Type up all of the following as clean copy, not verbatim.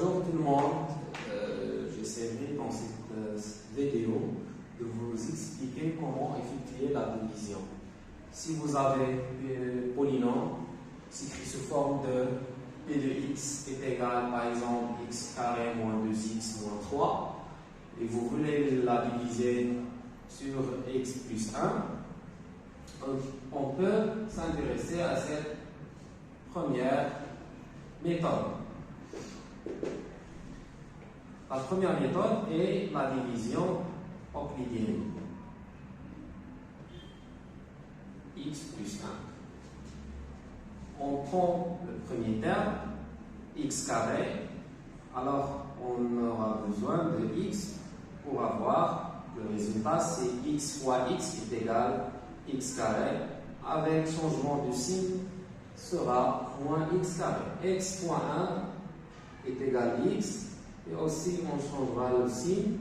Bonjour tout le monde, j'essaierai dans cette vidéo de vous expliquer comment effectuer la division. Si vous avez un polynôme écrit sous forme de P de x est égal par exemple x carré moins 2x moins 3 et vous voulez la diviser sur x plus 1, on peut s'intéresser à cette première méthode. La première méthode est la division euclidienne. X plus 1. On prend le premier terme, x carré, alors on aura besoin de x pour avoir le résultat, c'est x fois x est égal x carré, avec changement de signe sera moins x carré. X fois 1 est égal x, et aussi on changera le signe,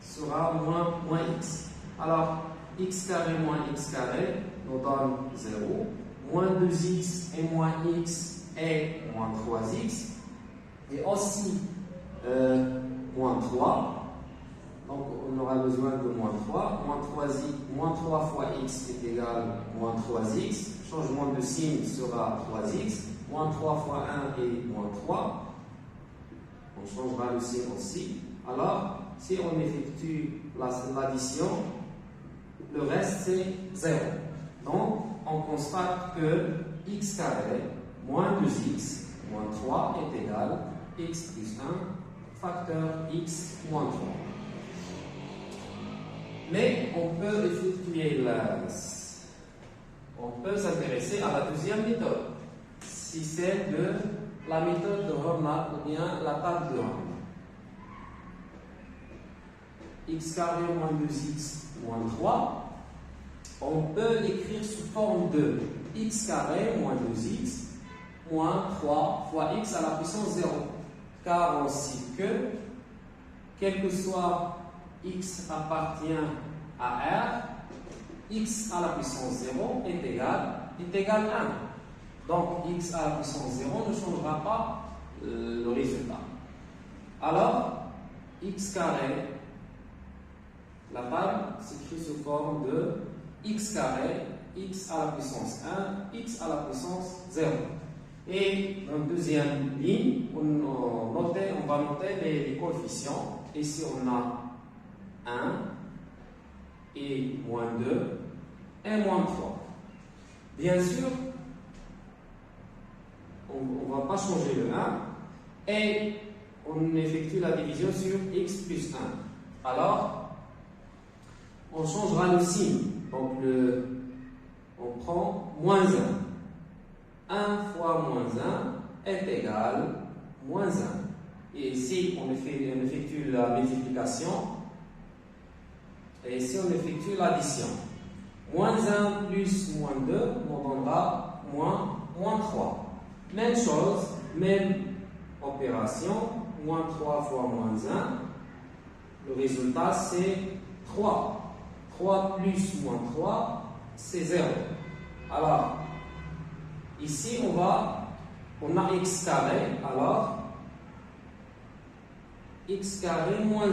sera moins x. Alors, x carré moins x carré nous donne 0, moins 2x et moins x est moins 3x, et aussi moins 3. Donc on aura besoin de moins 3. Moins 3 fois x est égal moins 3x. Changement de signe sera 3x. Moins 3 fois 1 est moins 3. On changera le signe aussi. Alors, si on effectue l'addition, le reste c'est 0. Donc, on constate que x carré moins 2x moins 3 est égal x plus 1 facteur x moins 3. Mais on peut effectuer on peut s'intéresser à la deuxième méthode, si c'est de la méthode de Rømer ou bien la table de Rømer. X carré moins 2x moins 3, on peut écrire sous forme de x carré moins 2x moins 3 fois x à la puissance 0, car on cite que, quel que soit x appartient à R, x à la puissance 0 est égal 1. Donc x à la puissance 0 ne changera pas le résultat. Alors, x carré, la table s'écrit sous forme de x carré, x à la puissance 1, x à la puissance 0. Et dans la deuxième ligne, on va noter les coefficients. Ici, on a 1 et moins 2 et moins 3. Bien sûr, on ne va pas changer le 1 et on effectue la division sur x plus 1. Alors, on changera le signe. Donc, on prend moins 1. 1 fois moins 1 est égal moins 1. Et ici, on effectue la multiplication. Et ici, on effectue l'addition. Moins 1 plus moins 2 nous donnera moins 3. Même chose, même opération. Moins 3 fois moins 1. Le résultat, c'est 3. 3 plus moins 3, c'est 0. Alors, ici, on a x carré. Alors, x carré moins 1.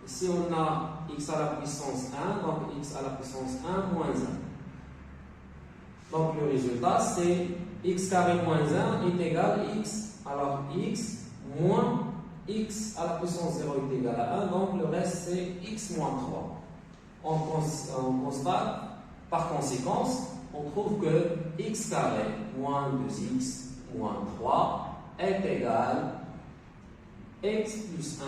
Ici, on a x à la puissance 1, donc x à la puissance 1 moins 1. Donc, le résultat, c'est x carré moins 1 est égal à x. Alors, x moins x à la puissance 0 est égal à 1. Donc, le reste, c'est x moins 3. On constate, par conséquence, on trouve que x carré moins 2x moins 3 est égal à x plus 1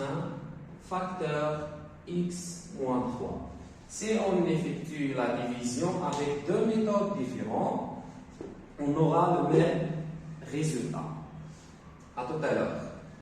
facteur x moins 3. Si on effectue la division avec deux méthodes différentes, on aura le même résultat. À tout à l'heure.